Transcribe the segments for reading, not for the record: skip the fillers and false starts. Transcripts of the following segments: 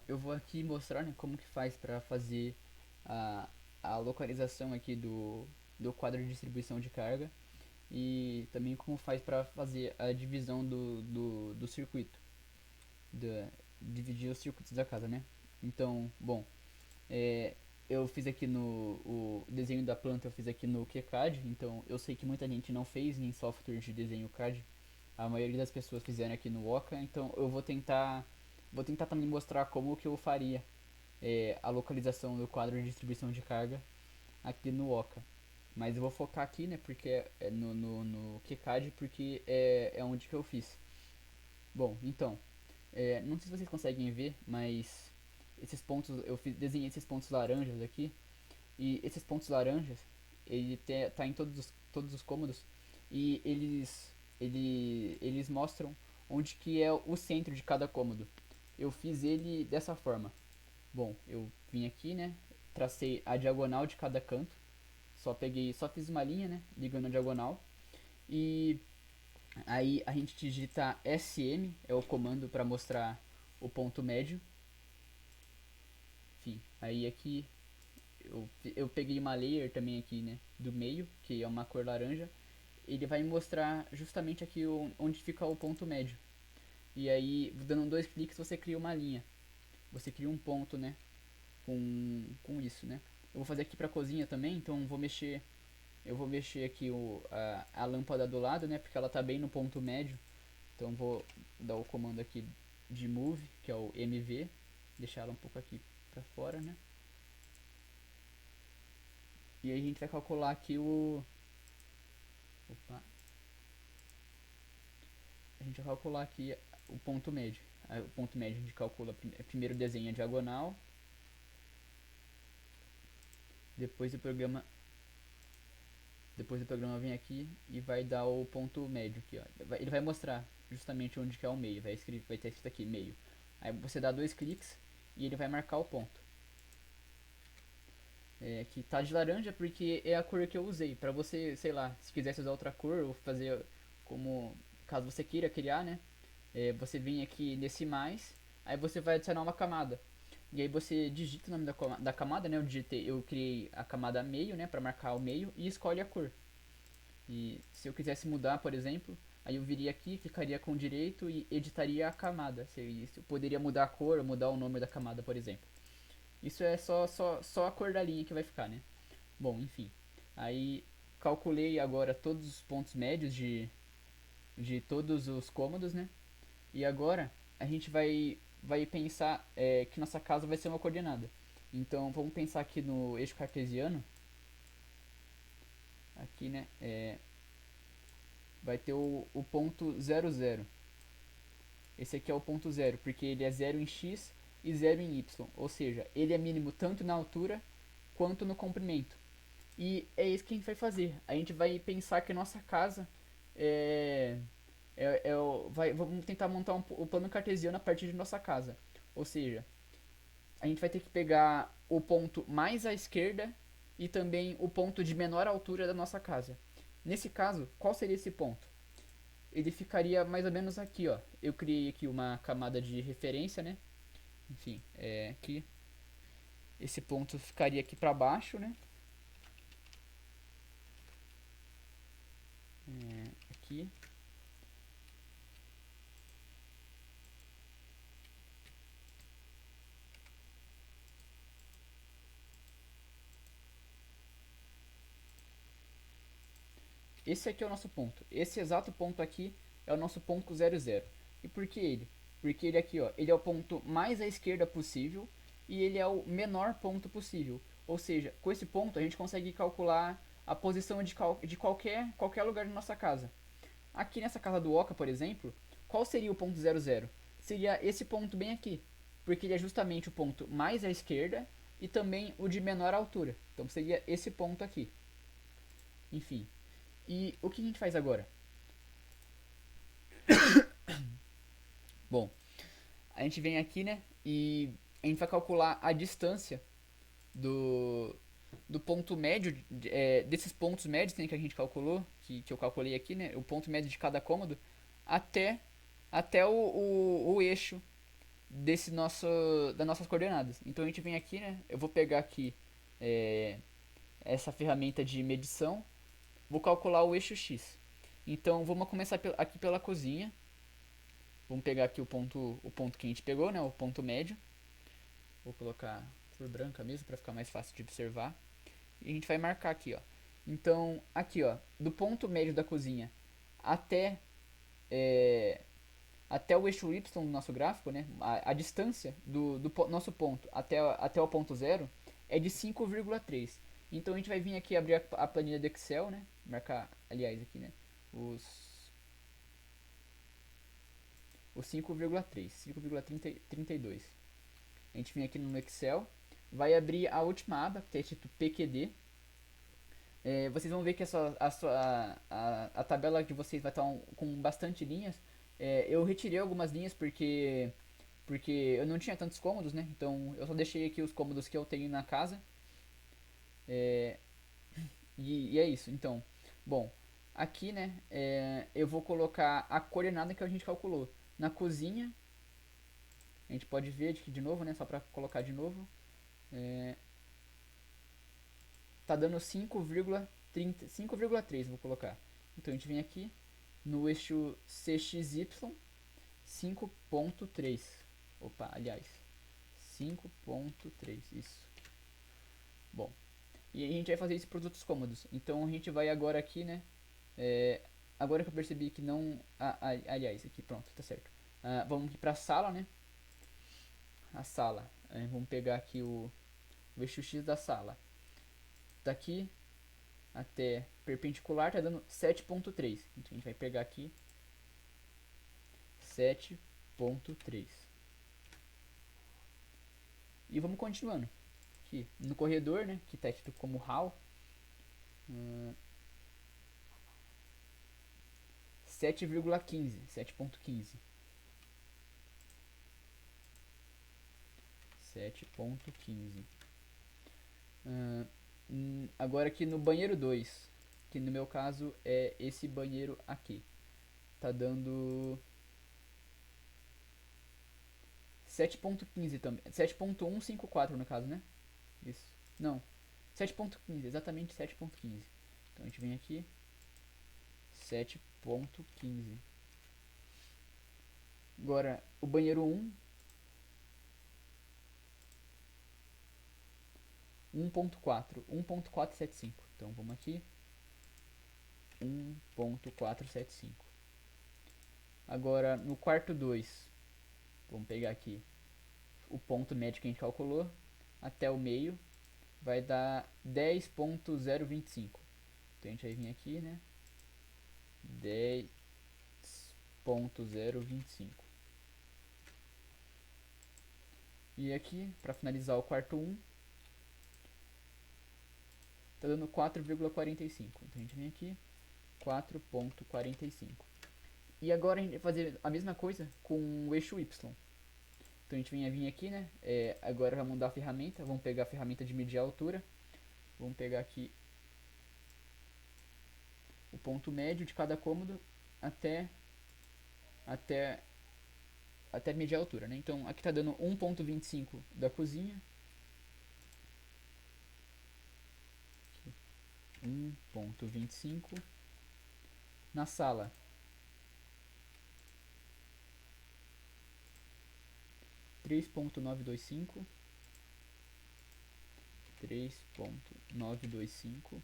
eu vou aqui mostrar, né, como que faz para fazer a, a localização aqui do quadro de distribuição de carga e também como faz para fazer a divisão do circuito, da, dividir os circuitos da casa, né? Então, bom, é, eu fiz aqui no o desenho da planta, eu fiz aqui no KiCad, então eu sei que muita gente não fez em software de desenho CAD, a maioria das pessoas fizeram aqui no Oca, então eu vou tentar também mostrar como que eu faria a localização do quadro de distribuição de carga aqui no Oca. Mas eu vou focar aqui, né, porque no KiCad, porque é onde que eu fiz. Bom, então, não sei se vocês conseguem ver, mas esses pontos, desenhei esses pontos laranjas aqui, e esses pontos laranjas, tá em todos os cômodos, e eles mostram onde que é o centro de cada cômodo. Eu fiz ele dessa forma. Bom, eu vim aqui, né, tracei a diagonal de cada canto, só fiz uma linha, né, ligando a diagonal, e aí a gente digita SM, é o comando para mostrar o ponto médio. Enfim, aí aqui eu peguei uma layer também aqui, né, do meio, que é uma cor laranja. Ele vai mostrar justamente aqui onde fica o ponto médio. E aí, dando dois cliques, você cria uma linha. Você cria um ponto, né, com isso, né. Eu vou fazer aqui pra cozinha também, então eu vou mexer aqui a lâmpada do lado, né, porque ela tá bem no ponto médio. Então vou dar o comando aqui de move, que é o MV, deixar ela um pouco aqui pra fora, né. E aí a gente vai calcular aqui opa, a gente vai calcular aqui o ponto médio. Aí, o ponto médio a gente calcula primeiro desenha a diagonal, depois o programa depois o programa vem aqui e vai dar o ponto médio aqui, ó. Ele vai mostrar justamente onde que é o meio, vai ter escrito aqui meio. Aí você dá dois cliques e ele vai marcar o ponto. Que tá de laranja porque é a cor que eu usei. Pra você, sei lá, se quisesse usar outra cor ou fazer como caso você queira criar, né? Você vem aqui nesse mais, aí você vai adicionar uma camada. E aí você digita o nome da camada, né? Eu criei a camada meio, né? Pra marcar o meio e escolhe a cor. E se eu quisesse mudar, por exemplo, aí eu viria aqui, clicaria com direito e editaria a camada. Eu poderia mudar a cor, mudar o nome da camada, por exemplo. Isso é só a cor da linha que vai ficar, né? Bom, enfim. Aí calculei agora todos os pontos médios de todos os cômodos, né? E agora a gente vai pensar que nossa casa vai ser uma coordenada. Então vamos pensar aqui no eixo cartesiano. Aqui, né? Vai ter o ponto 00. Esse aqui é o ponto zero, porque ele é zero em x e zero em y. Ou seja, ele é mínimo tanto na altura quanto no comprimento. E é isso que a gente vai fazer. A gente vai pensar que a nossa casa é. Vamos tentar montar o plano cartesiano a partir de nossa casa. Ou seja, a gente vai ter que pegar o ponto mais à esquerda e também o ponto de menor altura da nossa casa. Nesse caso, qual seria esse ponto? Ele ficaria mais ou menos aqui, ó. Eu criei aqui uma camada de referência, né? Enfim, aqui. Esse ponto ficaria aqui para baixo, né? Aqui. Esse aqui é o nosso ponto. Esse exato ponto aqui é o nosso ponto 00. E por que ele? Porque ele aqui, ó, ele é o ponto mais à esquerda possível e ele é o menor ponto possível. Ou seja, com esse ponto a gente consegue calcular a posição de qualquer lugar de nossa casa. Aqui nessa casa do Oca, por exemplo, qual seria o ponto 00? Seria esse ponto bem aqui, porque ele é justamente o ponto mais à esquerda e também o de menor altura. Então seria esse ponto aqui. Enfim, e o que a gente faz agora? Bom, a gente vem aqui, né? E a gente vai calcular a distância do, do ponto médio, desses pontos médios, né, que a gente calculou, que eu calculei aqui, né? O ponto médio de cada cômodo, até, até o eixo das nossas coordenadas. Então a gente vem aqui, né? Eu vou pegar aqui é, essa ferramenta de medição, vou calcular o eixo X. Então vamos começar aqui pela cozinha. Vamos pegar aqui o ponto que a gente pegou, né? O ponto médio. Vou colocar cor branca mesmo para ficar mais fácil de observar. E a gente vai marcar aqui, ó. Então aqui, ó, do ponto médio da cozinha até é, até o eixo Y do nosso gráfico, né? A distância do nosso ponto até o ponto zero é de 5,3. Então a gente vai vir aqui abrir a planilha do Excel, né? Marcar, aliás, aqui, né? Os 5,3, 5,32. A gente vem aqui no Excel, vai abrir a última aba, que é escrito PQD. Vocês vão ver que a tabela de vocês vai estar com bastante linhas. Eu retirei algumas linhas porque eu não tinha tantos cômodos, né? Então eu só deixei aqui os cômodos que eu tenho na casa. É, e é isso. Então, bom, aqui, né? Eu vou colocar a coordenada que a gente calculou na cozinha. A gente pode ver aqui de novo, né? Só para colocar de novo. Tá dando 5,3, vou colocar. Então a gente vem aqui no eixo CXY 5,3. Opa, aliás, 5,3, isso. Bom, e a gente vai fazer isso para os outros cômodos. Então a gente vai agora aqui, né? Agora que eu percebi que não. Aliás, aqui pronto, tá certo. Vamos aqui para a sala, né? A sala. Vamos pegar aqui o eixo X da sala. Daqui até perpendicular tá dando 7,3. Então a gente vai pegar aqui 7,3. E vamos continuando. Aqui no corredor, né, que está escrito como hall, 7,15, 7,15. 7,15. Agora aqui no banheiro 2, que no meu caso é esse banheiro aqui, tá dando 7,15 também. 7,154 no caso, né? Isso. Não. 7,15, exatamente 7,15. Então a gente vem aqui 7,15. Agora o banheiro 1 1,4, 1,475. Então vamos aqui 1,475. Agora no quarto 2, vamos pegar aqui o ponto médio que a gente calculou até o meio, vai dar 10,025. Então a gente vai vir aqui, né? 10,025. E aqui, para finalizar o quarto 1, tá dando 4,45. Então a gente vem aqui 4,45. E agora a gente vai fazer a mesma coisa com o eixo Y. Então a gente vai vir aqui, né? Agora vamos mudar a ferramenta. Vamos pegar a ferramenta de medir a altura. Vamos pegar aqui o ponto médio de cada cômodo até medir a altura, né? Então aqui tá dando 1,25 da cozinha. 1,25 na sala. 3,925. 3,925.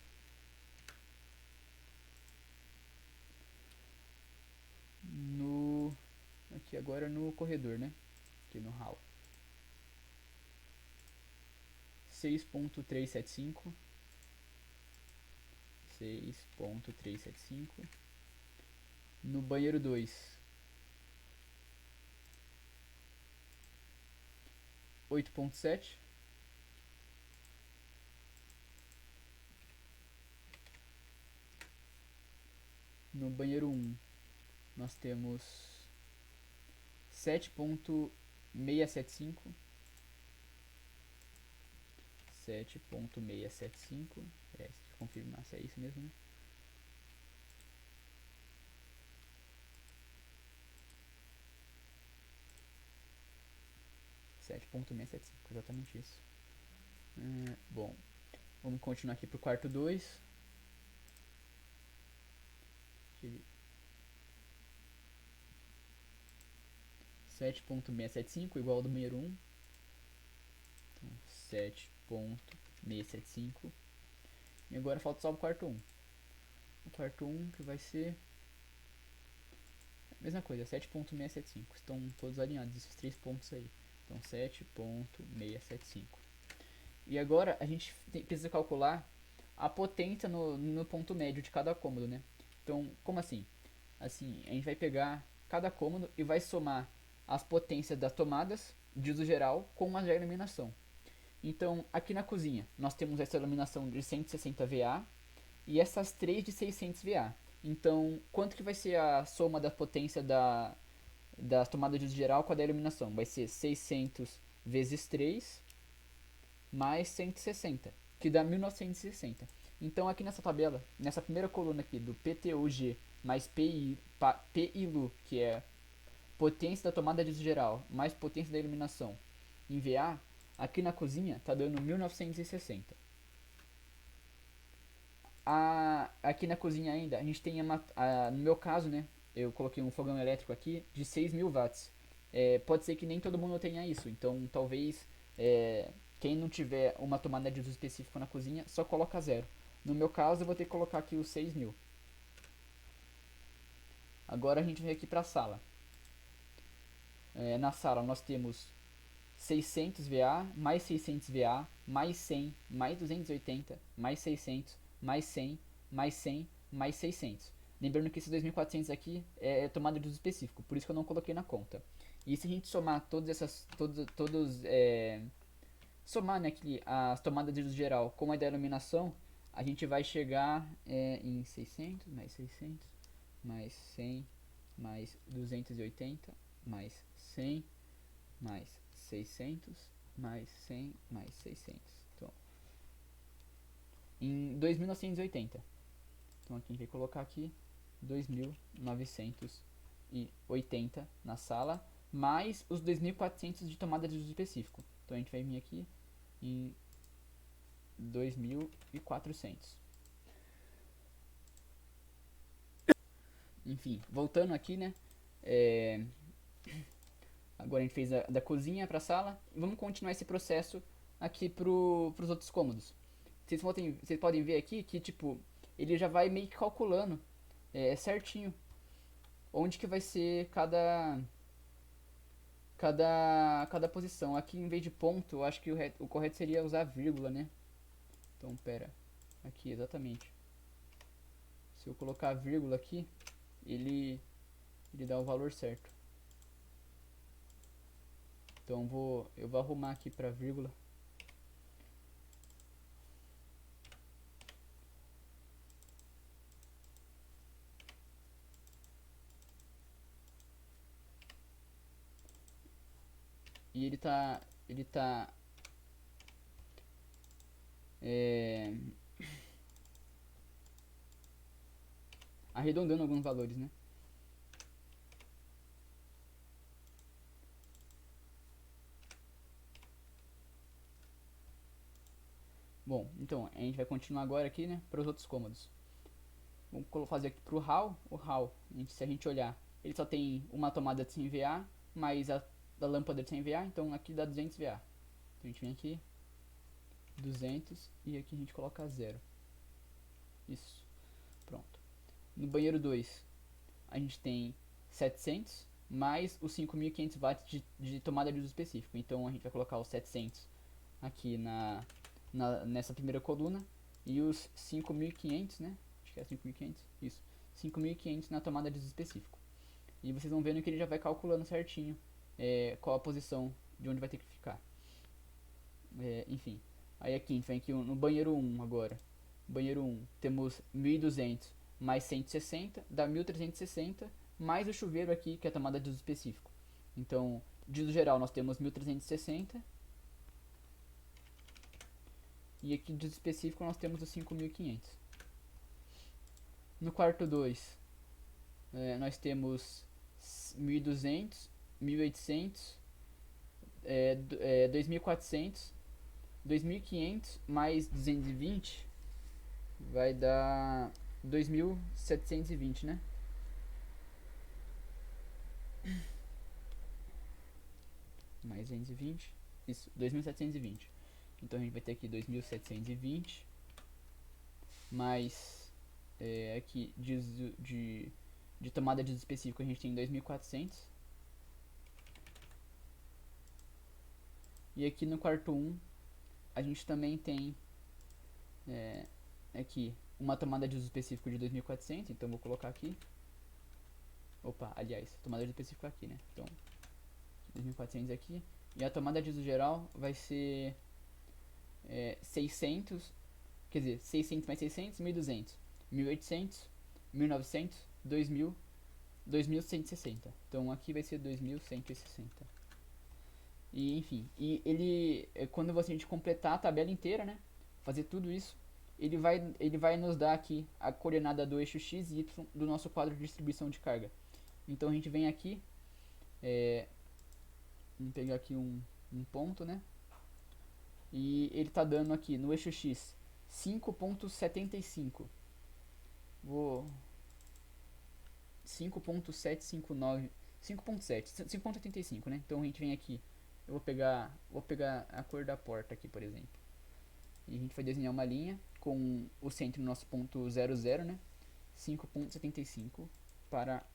Aqui agora no corredor, né? Aqui no hall. 6,375. 6,375. No banheiro 2, 8,7. No banheiro 1, nós temos 7,675. 7,675. Deixa eu confirmar se é isso mesmo, né? 7.675, exatamente isso. Bom, vamos continuar aqui pro quarto 2. 7.675 igual ao do banheiro 1. Então, 7.675. E agora falta só o quarto 1. O quarto 1 que vai ser a mesma coisa, 7.675. Estão todos alinhados esses três pontos aí. Então 7.675. E agora a gente precisa calcular a potência no ponto médio de cada cômodo, né? Então, como assim? Assim, a gente vai pegar cada cômodo e vai somar as potências das tomadas de uso geral com as de iluminação. Então, aqui na cozinha, nós temos essa iluminação de 160 VA e essas três de 600 VA. Então, quanto que vai ser a soma da potência das tomadas de uso geral com a da iluminação? Vai ser 600 vezes 3 mais 160, que dá 1960. Então, aqui nessa tabela, nessa primeira coluna aqui do PTUG mais PILU, que é potência da tomada de uso geral mais potência da iluminação em VA, aqui na cozinha está dando 1960. Aqui na cozinha ainda, a gente tem no meu caso, né, eu coloquei um fogão elétrico aqui de 6.000 watts. Pode ser que nem todo mundo tenha isso, então talvez quem não tiver uma tomada de uso específico na cozinha, só coloca 0. No meu caso, eu vou ter que colocar aqui os 6.000. Agora a gente vem aqui para a sala. Na sala nós temos 600 VA, mais 600 VA, mais 100, mais 280, mais 600, mais 100, mais 100, mais 600. Lembrando que esses 2.400 aqui é tomada de uso específico, por isso que eu não coloquei na conta. E se a gente somar somar, né, aqui, as tomadas de uso geral com a da iluminação, a gente vai chegar em 600, mais 600, mais 100, mais 280, mais 100, mais 600, mais 100, mais 600. Então, em 2.980. Então aqui a gente vai colocar aqui 2.980 na sala, mais os 2.400 de tomada de uso específico. Então a gente vai vir aqui em 2.400. Enfim, voltando aqui, né? Agora a gente fez da cozinha para a sala. Vamos continuar esse processo aqui para os outros cômodos. Vocês podem ver aqui que tipo ele já vai meio que calculando certinho onde que vai ser cada posição. Aqui em vez de ponto, eu acho que o correto seria usar vírgula, né? Então pera, aqui exatamente. Se eu colocar a vírgula aqui, ele dá o valor certo. Então eu vou arrumar aqui para vírgula. E ele tá arredondando alguns valores, né? Bom, então a gente vai continuar agora aqui, né, para os outros cômodos. Vamos fazer aqui para o hall. O hall, se a gente olhar, ele só tem uma tomada de 100 VA, mais a da lâmpada de 100 VA, então aqui dá 200 VA. Então a gente vem aqui, 200, e aqui a gente coloca 0. Isso, pronto. No banheiro 2, a gente tem 700, mais os 5.500 watts de tomada de uso específico. Então a gente vai colocar os 700 aqui nessa primeira coluna, e os 5.500, né? Acho que é 5.500, isso. 5.500 na tomada de uso específico. E vocês vão vendo que ele já vai calculando certinho qual a posição de onde vai ter que ficar. Enfim, aí aqui a gente vem aqui no banheiro 1 agora. Banheiro 1 temos 1.200 mais 160, dá 1.360, mais o chuveiro aqui, que é a tomada de uso específico. Então, de uso geral nós temos 1.360, e aqui de uso específico nós temos os 5.500. No quarto 2, nós temos 1.200, 1.800, 2400, 2500 mais 220 vai dar 2720, né? Mais 220, isso, 2720. Então a gente vai ter aqui 2720 mais aqui de tomada de uso específico a gente tem 2400. E aqui no quarto 1 a gente também tem aqui uma tomada de uso específico de 2400, então vou colocar aqui. Opa, aliás, tomada de uso específico aqui, né? Então 2400 aqui. E a tomada de uso geral vai ser 600, quer dizer, 600 mais 600, 1200, 1800, 1900, 2000, 2160. Então aqui vai ser 2160. E enfim, e ele, quando a gente completar a tabela inteira, né, fazer tudo isso, ele vai nos dar aqui a coordenada do eixo x e y do nosso quadro de distribuição de carga. Então a gente vem aqui, vamos pegar aqui um ponto, né, e ele está dando aqui no eixo x 5.75, vou 5.759, 5.7, 5.85, né? Então a gente vem aqui, eu vou pegar a cor da porta aqui, por exemplo. E a gente vai desenhar uma linha com o centro no nosso ponto 00, né? 5.75 para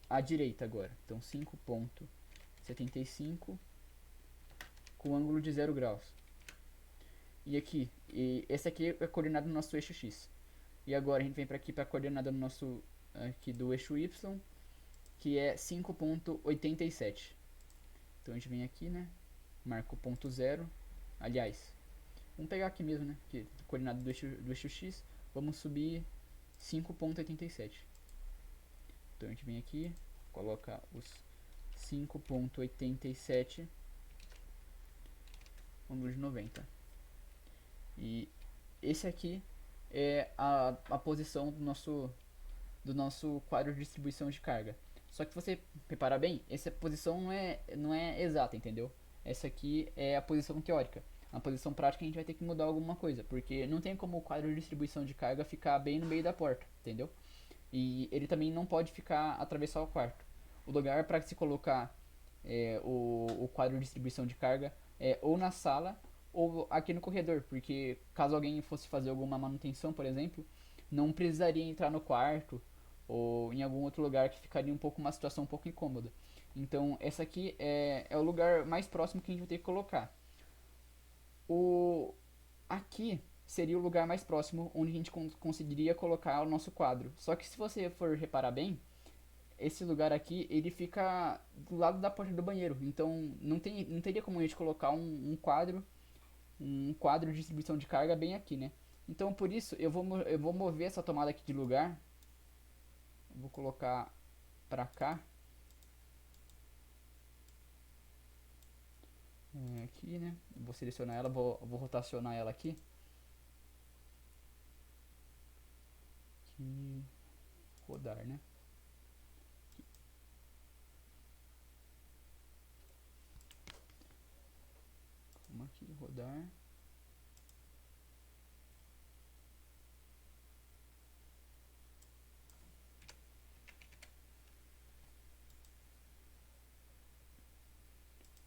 a direita agora. Então 5.75 com ângulo de 0 graus. E aqui, essa aqui é a coordenada do nosso eixo x. E agora a gente vem para aqui para a coordenada do nosso aqui do eixo y, que é 5.87. Então a gente vem aqui, né? Marca o ponto 0. Aliás, vamos pegar aqui mesmo, né? Que é coordenada do eixo x. Vamos subir 5.87. Então a gente vem aqui, coloca os 5.87 ângulo de 90. E esse aqui é a posição do nosso quadro de distribuição de carga. Só que você reparar bem, essa posição não é exata, entendeu? Essa aqui é a posição teórica. Na posição prática a gente vai ter que mudar alguma coisa, porque não tem como o quadro de distribuição de carga ficar bem no meio da porta, entendeu? E ele também não pode ficar atravessar o quarto. O lugar para se colocar o quadro de distribuição de carga é ou na sala ou aqui no corredor, porque caso alguém fosse fazer alguma manutenção, por exemplo, não precisaria entrar no quarto ou em algum outro lugar que ficaria uma situação um pouco incômoda. Então essa aqui é o lugar mais próximo que a gente vai ter que colocar. Aqui seria o lugar mais próximo onde a gente conseguiria colocar o nosso quadro. Só que se você for reparar bem, esse lugar aqui ele fica do lado da porta do banheiro. Então não teria como a gente colocar um quadro de distribuição de carga bem aqui, né? Então por isso eu vou mover essa tomada aqui de lugar. Vou colocar pra cá. Aqui, né? Vou selecionar ela, vou rotacionar ela aqui. Aqui, rodar, né? Vamos aqui, rodar.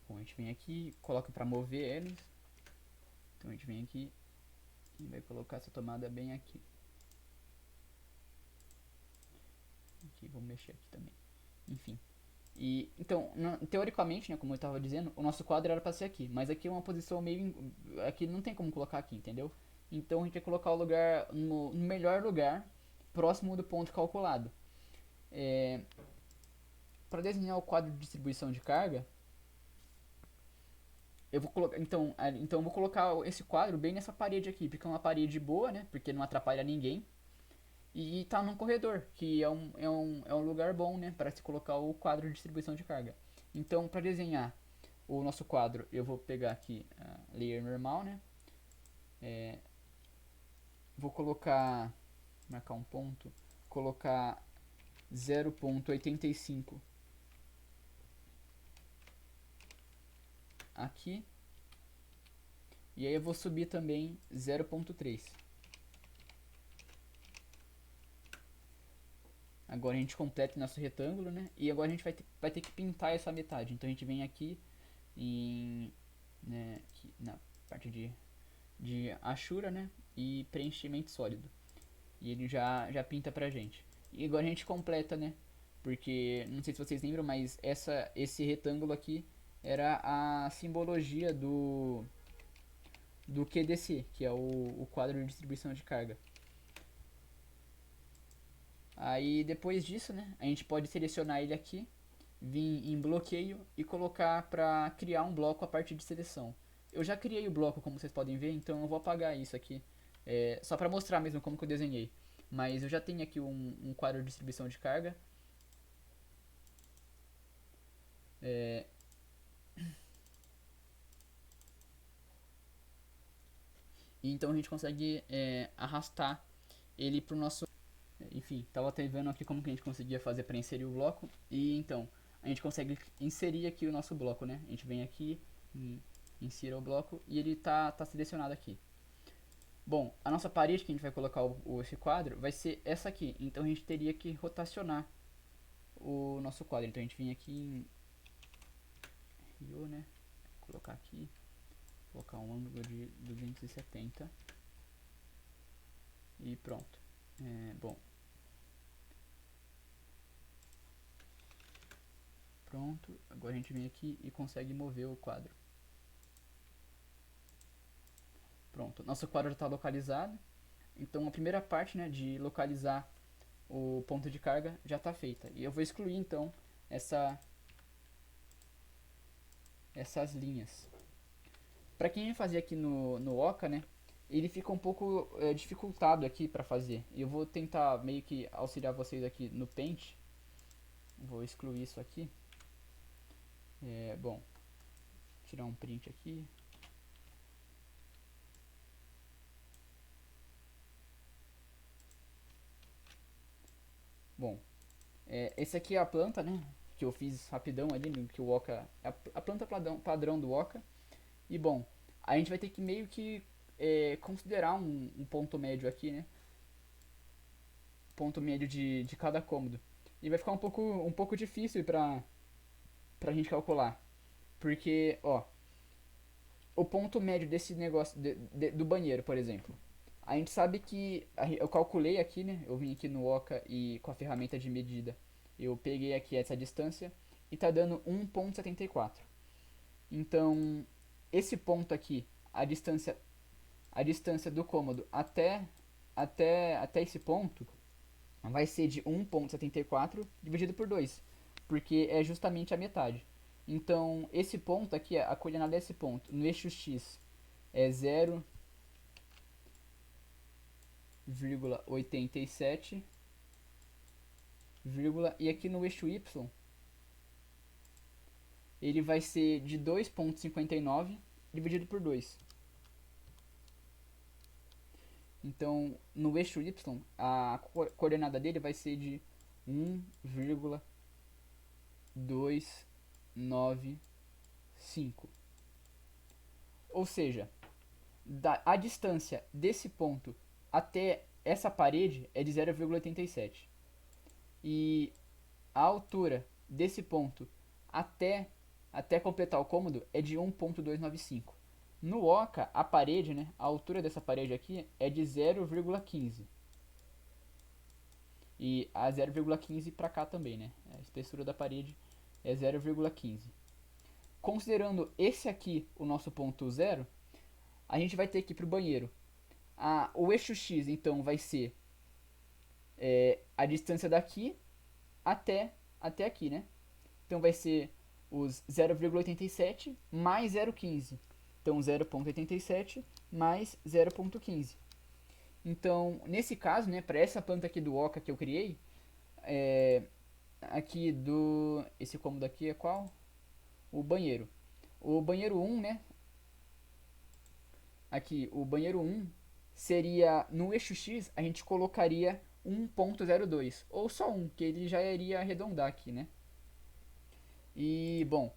Bom, a gente vem aqui, coloca para mover eles. Então a gente vem aqui e vai colocar essa tomada bem aqui. Aqui, vou mexer aqui também. Enfim. E então, teoricamente, né, como eu estava dizendo, o nosso quadro era para ser aqui, mas aqui é uma posição meio aqui não tem como colocar aqui, entendeu? Então a gente vai colocar o lugar no melhor lugar, próximo do ponto calculado. Para desenhar o quadro de distribuição de carga, eu vou colocar então eu vou colocar esse quadro bem nessa parede aqui, porque é uma parede boa, né? Porque não atrapalha ninguém. E tá num corredor, que é um lugar bom, né, para se colocar o quadro de distribuição de carga. Então, para desenhar o nosso quadro, eu vou pegar aqui a layer normal, né? Vou marcar um ponto, colocar 0.85 aqui. E aí eu vou subir também 0.3. Agora a gente completa o nosso retângulo, né? E agora a gente vai ter que pintar essa metade. Então a gente vem aqui aqui na parte de achura, né? E preenchimento sólido. E ele já pinta pra gente. E agora a gente completa, né? Porque, não sei se vocês lembram, mas esse retângulo aqui era a simbologia do QDC, que é o quadro de distribuição de carga. Aí depois disso, né, a gente pode selecionar ele aqui, vir em bloqueio e colocar para criar um bloco a partir de seleção. Eu já criei o bloco, como vocês podem ver, então eu vou apagar isso aqui, só para mostrar mesmo como que eu desenhei. Mas eu já tenho aqui um quadro de distribuição de carga. E então a gente consegue arrastar ele para o nosso... Enfim, tava até vendo aqui como que a gente conseguia fazer para inserir o bloco. E então, a gente consegue inserir aqui o nosso bloco, né? A gente vem aqui, insira o bloco e ele tá selecionado aqui. Bom, a nossa parede que a gente vai colocar esse quadro vai ser essa aqui. Então a gente teria que rotacionar o nosso quadro. Então a gente vem aqui em Rio, né? Colocar aqui, colocar um ângulo de 270 e pronto. Bom, pronto. Agora a gente vem aqui e consegue mover o quadro. Pronto, nosso quadro já está localizado. Então a primeira parte, né, de localizar o ponto de carga já está feita. E eu vou excluir então essas linhas. Para quem vai fazer aqui no Oca, né, ele fica um pouco dificultado aqui para fazer. E eu vou tentar meio que auxiliar vocês aqui no Paint. Vou excluir isso aqui. Bom, tirar um print aqui. Bom, esse aqui é a planta, né? Que eu fiz rapidão ali, que o Oca... A planta padrão do Oca. E bom, a gente vai ter que meio que considerar um ponto médio aqui, né? Ponto médio de cada cômodo. E vai ficar um pouco difícil pra gente calcular. Porque, ó, o ponto médio desse negócio do banheiro, por exemplo. A gente sabe que eu calculei aqui, né? Eu vim aqui no Oca e com a ferramenta de medida eu peguei aqui essa distância e tá dando 1.74. Então, esse ponto aqui, a distância do cômodo até esse ponto vai ser de 1.74 dividido por 2, porque é justamente a metade. Então, esse ponto aqui, a coordenada desse ponto, no eixo X é 0,87, e aqui no eixo Y ele vai ser de 2.59 dividido por 2. Então, no eixo Y, a coordenada dele vai ser de 1,295. Ou seja, a distância desse ponto até essa parede é de 0,87. E a altura desse ponto até completar o cômodo é de 1.295. No Oca, a parede, né, a altura dessa parede aqui é de 0,15. E a 0,15 para cá também, né? A espessura da parede é 0,15. Considerando esse aqui o nosso ponto zero, a gente vai ter que ir para o banheiro. O eixo X, então, vai ser a distância daqui até aqui, né? Então vai ser os 0,87 mais 0,15. Então 0,87 mais 0,15. Então, nesse caso, né, para essa planta aqui do Oca que eu criei, aqui esse cômodo aqui é qual? O banheiro. O banheiro 1, né? Aqui, o banheiro 1 seria, no eixo X, a gente colocaria 1.02, ou só 1, que ele já iria arredondar aqui, né? E, bom,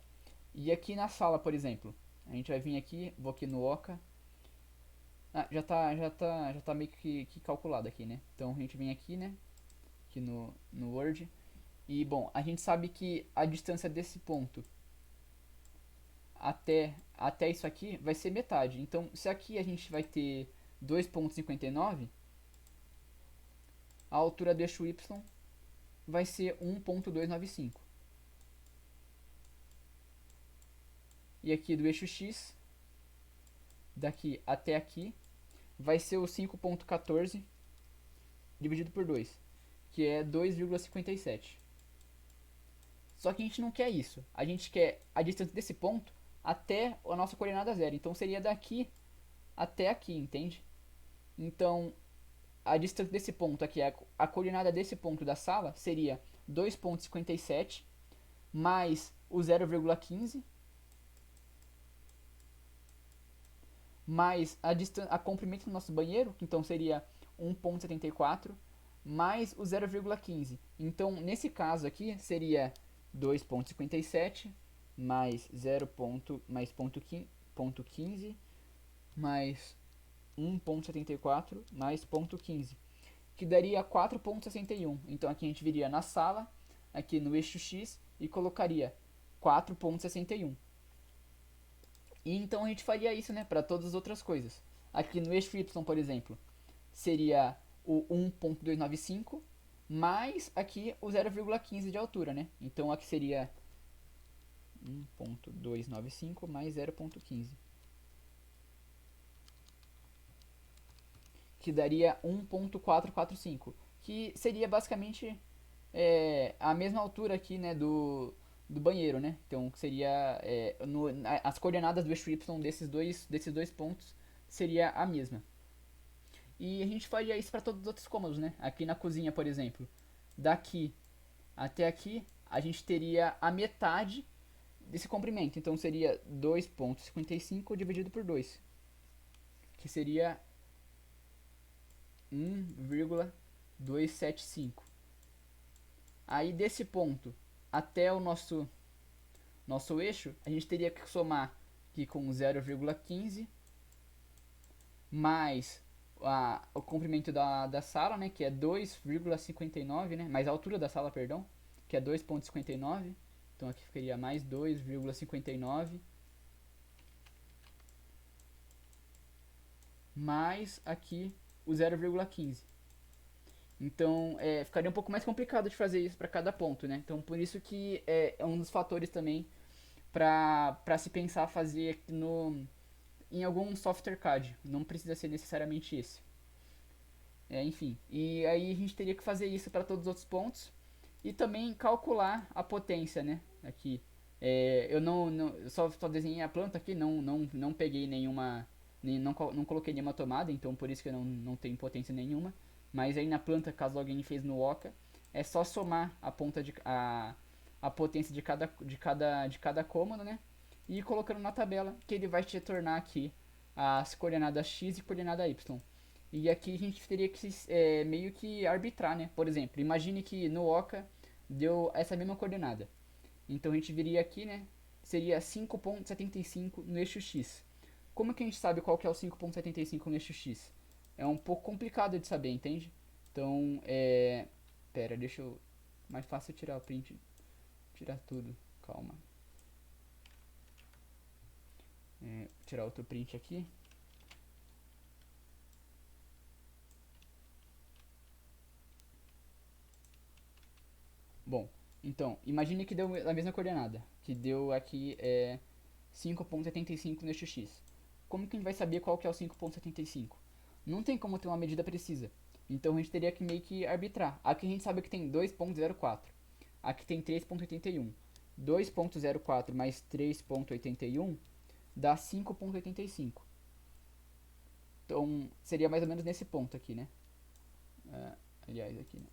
E aqui na sala, por exemplo, a gente vai vir aqui, vou aqui no Oca. Ah, já tá meio que calculado aqui, né? Então a gente vem aqui, né? Aqui no Word. E bom, a gente sabe que a distância desse ponto até isso aqui vai ser metade. Então, se aqui a gente vai ter 2,59, a altura do eixo Y vai ser 1,295. E aqui do eixo X, daqui até aqui, vai ser o 5,14 dividido por 2, que é 2,57. Só que a gente não quer isso. A gente quer a distância desse ponto até a nossa coordenada zero. Então seria daqui até aqui, entende? Então a distância desse ponto aqui, a coordenada desse ponto da sala seria 2,57 mais o 0,15 mais a comprimento do nosso banheiro, que então seria 1,74 mais o 0,15. Então, nesse caso aqui, seria 2,57 mais 0. Mais ponto 15 mais 1,74 mais ponto 15, que daria 4,61. Então, aqui a gente viria na sala, aqui no eixo X, e colocaria 4,61. E então a gente faria isso, né, para todas as outras coisas. Aqui no eixo Y, por exemplo, seria o 1,295 mais aqui o 0,15 de altura, né? Então aqui seria 1,295 mais 0,15, que daria 1,445, que seria basicamente a mesma altura aqui, né, do banheiro, né? Então seria as coordenadas do eixo Y desses dois pontos seria a mesma. E a gente faria isso para todos os outros cômodos, né? Aqui na cozinha, por exemplo, daqui até aqui a gente teria a metade desse comprimento. Então seria 2,55 dividido por 2, que seria 1,275. Aí desse ponto até o nosso eixo, a gente teria que somar aqui com 0,15 mais o comprimento da sala, né, que é 2,59, né, mais a altura da sala, perdão, que é 2,59. Então aqui ficaria mais 2,59 mais aqui o 0,15. Então ficaria um pouco mais complicado de fazer isso para cada ponto, né? Então por isso que é um dos fatores também para se pensar fazer em algum software CAD. Não precisa ser necessariamente esse. Enfim, e aí a gente teria que fazer isso para todos os outros pontos e também calcular a potência, né? Aqui eu não só desenhei a planta aqui, não peguei nenhuma, não coloquei nenhuma tomada, então por isso que eu não tenho potência nenhuma. Mas aí na planta, caso alguém fez no Oca, é só somar a potência de cada cômodo, né? E ir colocando na tabela, que ele vai te retornar aqui as coordenadas x e coordenada y. E aqui a gente teria que meio que arbitrar, né? Por exemplo, imagine que no Oca deu essa mesma coordenada. Então a gente viria aqui, né? Seria 5,75 no eixo x. Como que a gente sabe qual que é o 5,75 no eixo x? É um pouco complicado de saber, entende? Então, pera, deixa eu... Mais fácil tirar o print. Tirar tudo, calma. Tirar outro print aqui. Bom, então, imagine que deu a mesma coordenada, que deu aqui 5,75 no eixo x. Como que a gente vai saber qual que é o 5,75? Não tem como ter uma medida precisa. Então a gente teria que meio que arbitrar. Aqui a gente sabe que tem 2,04. Aqui tem 3,81. 2,04 mais 3,81 dá 5,85. Então seria mais ou menos nesse ponto aqui, né? Aliás, aqui, né?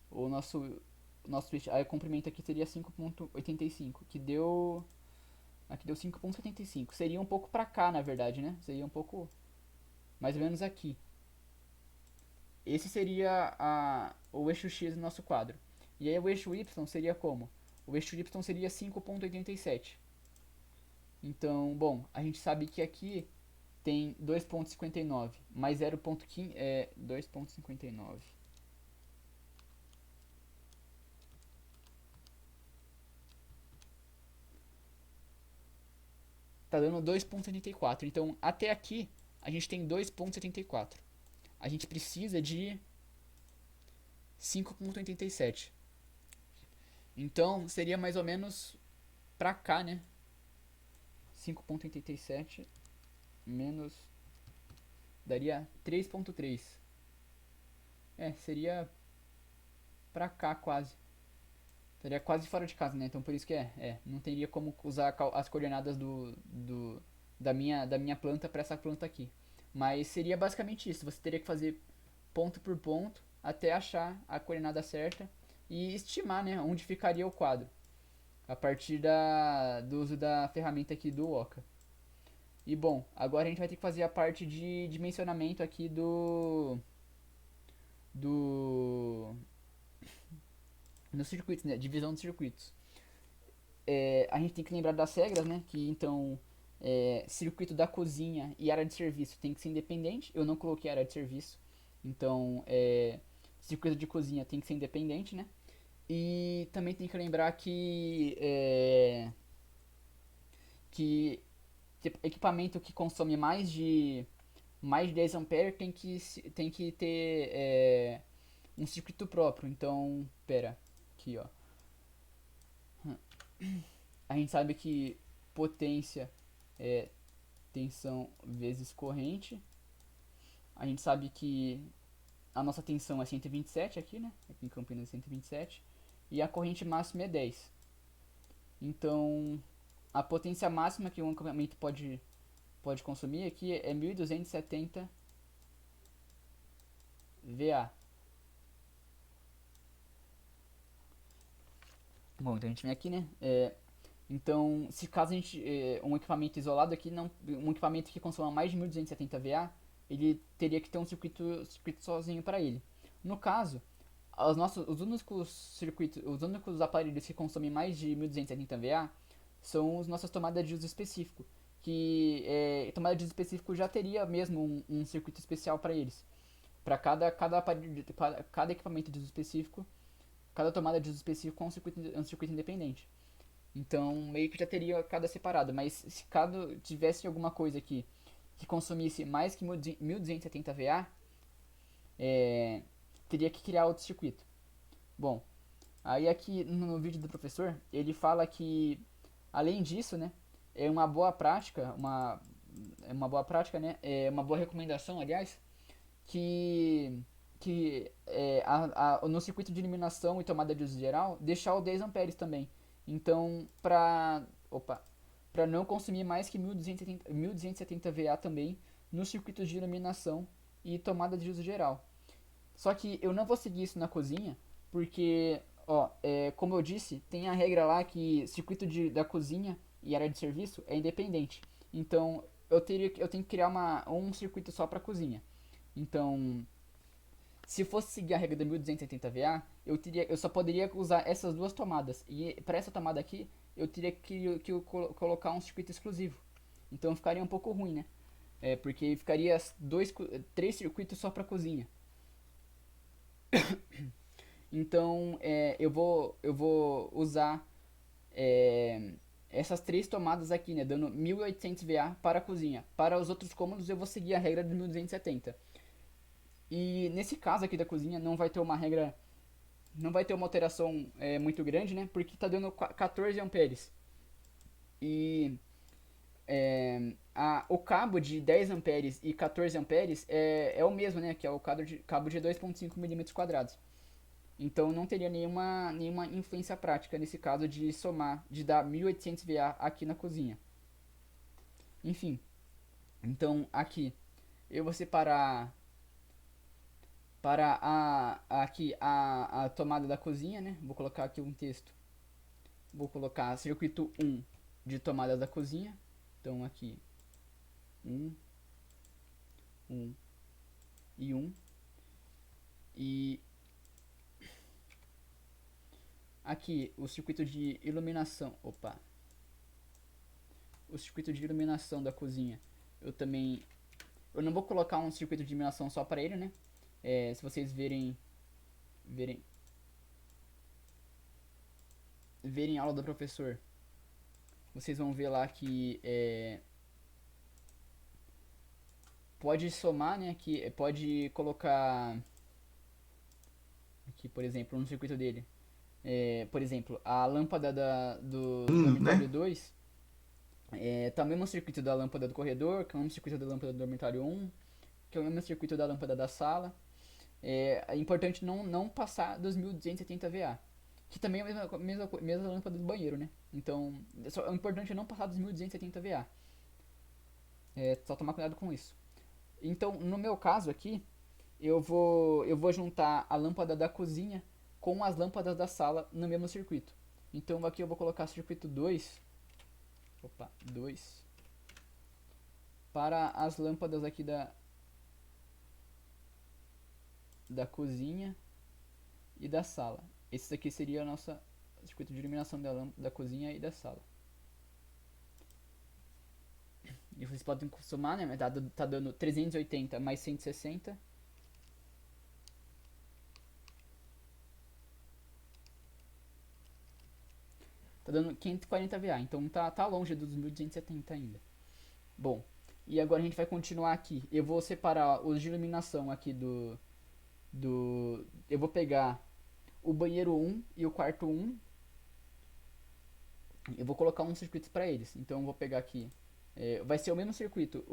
O nosso o comprimento aqui seria 5,85, que deu... Aqui deu 5,75. Seria um pouco pra cá, na verdade, né? Seria um pouco... mais ou menos aqui. Esse seria o eixo X do nosso quadro. E aí o eixo Y seria como? O eixo Y seria 5,87. Então, bom, a gente sabe que aqui tem 2,59 mais 0,15 é 2,59. Tá dando 2,74. Então, até aqui, a gente tem 2,74. A gente precisa de 5,87. Então, seria mais ou menos pra cá, né? 5,87 menos daria 3,3. Seria pra cá quase. Seria quase fora de casa, né? Então por isso que não teria como usar as coordenadas da minha planta para essa planta aqui. Mas seria basicamente isso. Você teria que fazer ponto por ponto até achar a coordenada certa e estimar, né, onde ficaria o quadro a partir do uso da ferramenta aqui do Oca. E bom, agora a gente vai ter que fazer a parte de dimensionamento aqui do nos circuitos, né? Divisão de circuitos. A gente tem que lembrar das regras, né? Que então circuito da cozinha e área de serviço tem que ser independente. Eu não coloquei área de serviço, então circuito de cozinha tem que ser independente, né? E também tem que lembrar que equipamento que consome mais de 10 amperes tem que ter um circuito próprio. Então, pera, aqui ó. A gente sabe que potência é tensão vezes corrente. A gente sabe que a nossa tensão é 127 aqui, né? Aqui em Campinas é 127. E a corrente máxima é 10. Então, a potência máxima que um equipamento pode consumir aqui é 1270 VA. Bom, então a gente vem aqui, né? Então, se caso a gente um equipamento isolado aqui, não, um equipamento que consuma mais de 1270 VA, ele teria que ter um circuito sozinho para ele. No caso, os únicos aparelhos que consomem mais de 1270 VA são as nossas tomadas de uso específico, que tomada de uso específico já teria mesmo um circuito especial para eles. Para cada aparelho, cada equipamento de uso específico, cada tomada de uso específico é um circuito independente. Então, meio que já teria cada separado. Mas se caso tivesse alguma coisa aqui que consumisse mais que 1270 VA, é, teria que criar outro circuito. Bom, aí aqui no vídeo do professor, ele fala que, além disso, né, é uma boa prática, né, é uma boa recomendação, aliás, que no circuito de eliminação e tomada de uso geral, deixar o 10 amperes também. Então, para não consumir mais que 1270 VA também nos circuitos de iluminação e tomada de uso geral. Só que eu não vou seguir isso na cozinha, porque, como eu disse, tem a regra lá que circuito da cozinha e área de serviço é independente. Então, eu tenho que criar um circuito só para cozinha. Então, se fosse seguir a regra da 1270 VA, eu só poderia usar essas duas tomadas. E para essa tomada aqui, eu teria que colocar um circuito exclusivo. Então ficaria um pouco ruim, né? Porque ficaria três circuitos só para cozinha. Então eu vou usar essas três tomadas aqui, né? Dando 1800 VA para a cozinha. Para os outros cômodos eu vou seguir a regra de 1270. E nesse caso aqui da cozinha não vai ter uma regra, não vai ter uma alteração muito grande, né? Porque está dando 14 amperes. E o cabo de 10 amperes e 14 amperes é o mesmo, né? Que é o cabo de 2,5 milímetros quadrados. Então não teria nenhuma influência prática nesse caso de somar, de dar 1800 VA aqui na cozinha. Enfim, então aqui eu vou separar para aqui a tomada da cozinha, né? Vou colocar aqui um texto. Vou colocar circuito 1 de tomada da cozinha. Então aqui 1, 1 e 1. E aqui o circuito de iluminação. Opa. o circuito de iluminação da cozinha, eu não vou colocar um circuito de iluminação só para ele, né? Se vocês verem verem a aula do professor, vocês vão ver lá que pode somar, né? Que pode colocar aqui, por exemplo, no circuito dele. Por exemplo, a lâmpada do dormitório Né? 2 tá o mesmo circuito da lâmpada do corredor, que é o mesmo circuito da lâmpada do dormitório 1, que é o mesmo circuito da lâmpada da sala. É importante não passar dos 1270 VA, que também é a mesma lâmpada do banheiro, né? Então, é importante não passar dos 1270 VA. Só tomar cuidado com isso. Então, no meu caso aqui, eu vou juntar a lâmpada da cozinha com as lâmpadas da sala no mesmo circuito. Então aqui eu vou colocar circuito 2, opa, 2 para as lâmpadas aqui da cozinha e da sala. Esse aqui seria o nosso circuito de iluminação da cozinha e da sala. E vocês podem somar, né? Tá dando 380 mais 160. Tá dando 540 VA, então tá longe dos 1270 ainda. Bom, e agora a gente vai continuar aqui. Eu vou separar os de iluminação aqui eu vou pegar o banheiro 1 e o quarto 1. Eu vou colocar um circuito para eles. Então eu vou pegar aqui. Vai ser o mesmo circuito,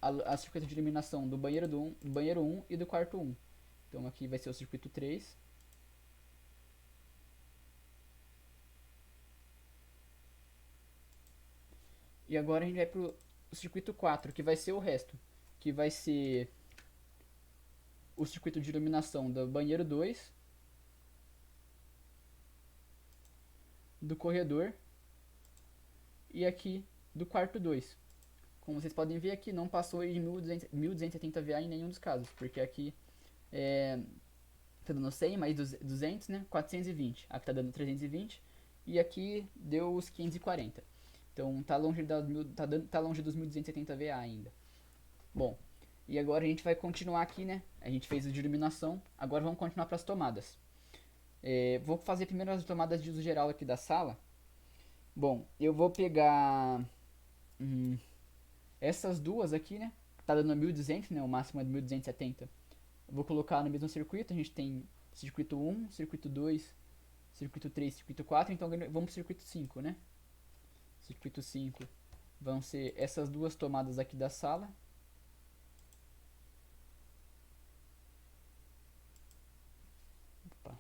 a circuito de iluminação do banheiro 1 e do quarto 1. Então aqui vai ser o circuito 3. E agora a gente vai pro circuito 4, que vai ser o resto. Que vai ser o circuito de iluminação do banheiro 2, do corredor e aqui do quarto 2. Como vocês podem ver aqui, não passou de 1270 VA em nenhum dos casos, porque aqui tá dando 100 mais 200, né? 420. Aqui tá dando 320 e aqui deu os 540. Então tá longe dos 1270 VA ainda. Bom, e agora a gente vai continuar aqui, né? A gente fez o de iluminação, agora vamos continuar para as tomadas. Vou fazer primeiro as tomadas de uso geral aqui da sala. Bom, eu vou pegar essas duas aqui, né? Tá dando 1200, né? O máximo é de 1270. Eu vou colocar no mesmo circuito. A gente tem circuito 1, circuito 2, circuito 3, circuito 4. Então vamos pro circuito 5, né? Circuito 5 vão ser essas duas tomadas aqui da sala. Opa.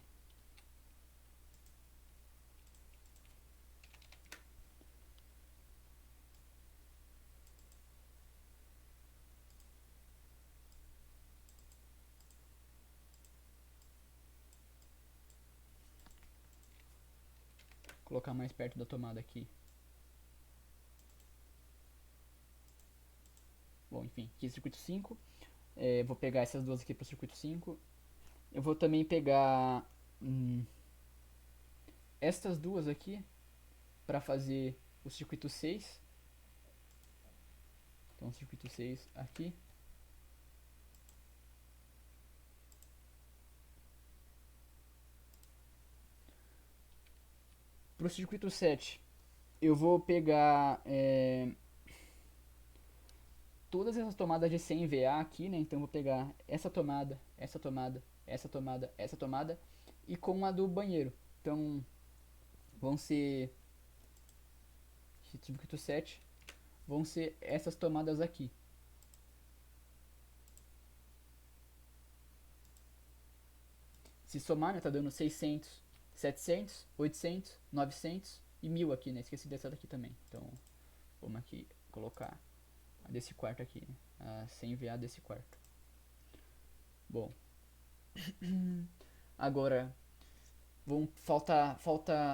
Vou colocar mais perto da tomada aqui. Bom, enfim, aqui é circuito 5. Vou pegar essas duas aqui para o circuito 5. Eu vou também pegar estas duas aqui para fazer o circuito 6. Então, o circuito 6 aqui. Para o circuito 7, eu vou pegar todas essas tomadas de 100 VA aqui, né? Então, eu vou pegar essa tomada, essa tomada, essa tomada, essa tomada e com a do banheiro. Então, vão ser circuito 7, vão ser essas tomadas aqui. Se somar, né, tá dando 600, 700, 800, 900 e 1000 aqui, né? Esqueci dessa daqui também. Então, vamos aqui colocar a desse quarto aqui, né? A 100 VA desse quarto. Bom, agora falta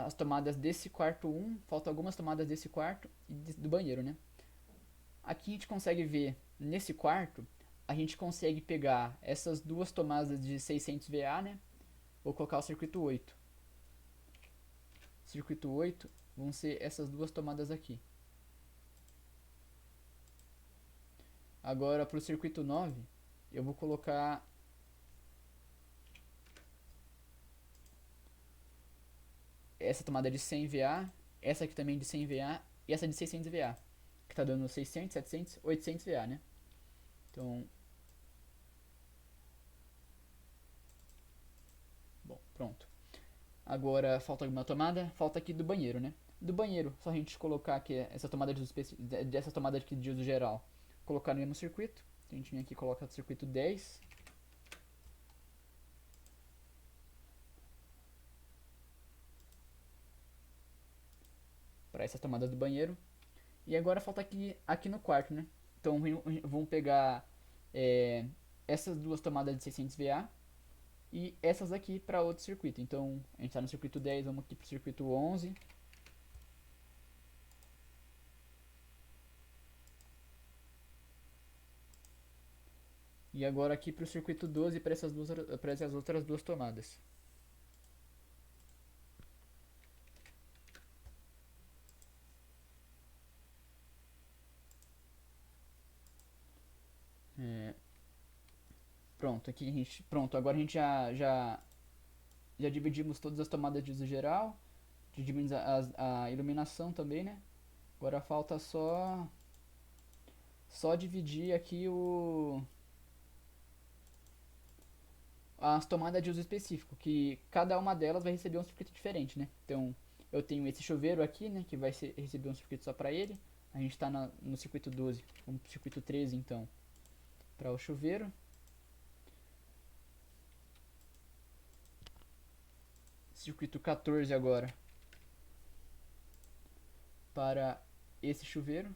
as tomadas desse quarto 1, falta algumas tomadas desse quarto e do banheiro, né? Aqui a gente consegue ver, nesse quarto, a gente consegue pegar essas duas tomadas de 600 VA, né? Vou colocar o circuito 8. Circuito 8 vão ser essas duas tomadas aqui. Agora para o circuito 9, eu vou colocar essa tomada de 100 VA, essa aqui também de 100 VA e essa de 600 VA, que tá dando 600, 700, 800 VA, né? Então, bom, pronto. Agora falta alguma tomada? Falta aqui do banheiro, né? Do banheiro, só a gente colocar aqui essa tomada de uso dessa tomada aqui de uso geral, colocar no mesmo circuito. Então a gente vem aqui e coloca o circuito 10. Para essa tomada do banheiro. E agora falta aqui no quarto, né? Então vamos pegar essas duas tomadas de 600 VA e essas aqui para outro circuito. Então a gente está no circuito 10, vamos aqui para o circuito 11. E agora aqui para o circuito 12 para essas outras duas tomadas. Pronto, agora a gente já dividimos todas as tomadas de uso geral, dividimos a iluminação também, né? Agora falta só dividir aqui as tomadas de uso específico, que cada uma delas vai receber um circuito diferente, né? Então, eu tenho esse chuveiro aqui, né, que vai receber um circuito só para ele. A gente está no circuito 12, vamos pro circuito 13 então, para o chuveiro. Circuito 14 agora, para esse chuveiro.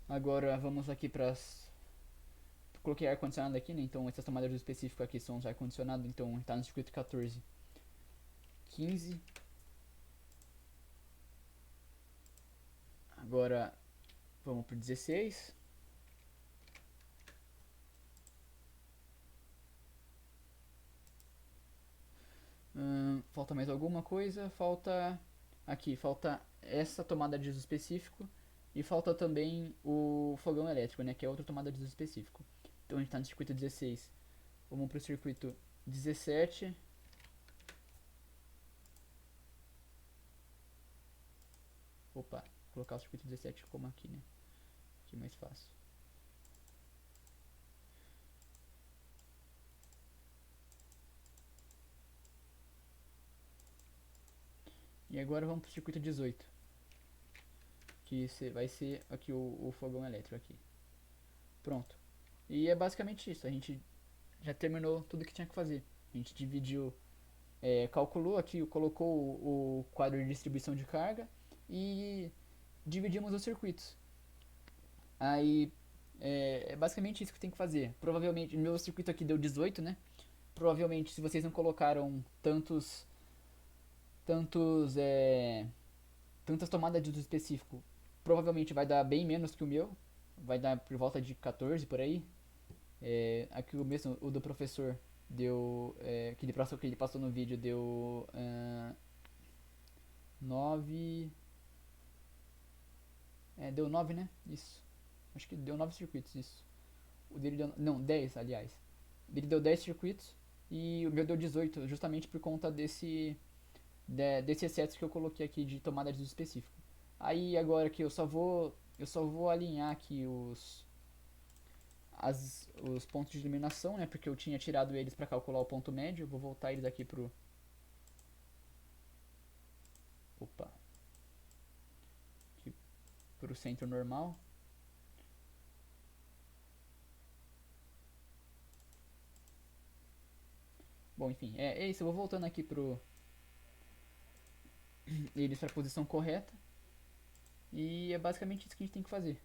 Agora vamos aqui para as... Coloquei ar-condicionado aqui, né? Então essas tomadas de uso específico aqui são os ar-condicionado. Então está no circuito 14, 15. Agora vamos para o 16. Falta mais alguma coisa? Falta essa tomada de uso específico e falta também o fogão elétrico, né, que é outra tomada de uso específico. Então a gente está no circuito 16. Vamos para o circuito 17. Opa, vou colocar o circuito 17 como aqui, né? Aqui mais fácil. E agora vamos para o circuito 18, que vai ser aqui o fogão elétrico aqui. Pronto. E é basicamente isso. A gente já terminou tudo que tinha que fazer. A gente dividiu, calculou aqui, colocou o quadro de distribuição de carga e dividimos os circuitos. Aí é basicamente isso que tem que fazer. Provavelmente, meu circuito aqui deu 18, né? Provavelmente, se vocês não colocaram tantos, tantas tomadas de uso específico, provavelmente vai dar bem menos que o meu. Vai dar por volta de 14 por aí. Aqui o mesmo, o do professor deu, que ele passou no vídeo, deu 9. Deu 9, né? Isso. Acho que deu 9 circuitos, isso. O dele deu. Não, 10, aliás. O dele deu 10 circuitos e o meu deu 18, justamente por conta desse excesso que eu coloquei aqui de tomada de uso específico. Aí agora que eu só vou alinhar aqui os pontos de iluminação, né? Porque eu tinha tirado eles para calcular o ponto médio. Eu vou voltar eles aqui opa, aqui pro centro normal. Bom, enfim, é isso. Eu vou voltando aqui eles para a posição correta. E é basicamente isso que a gente tem que fazer.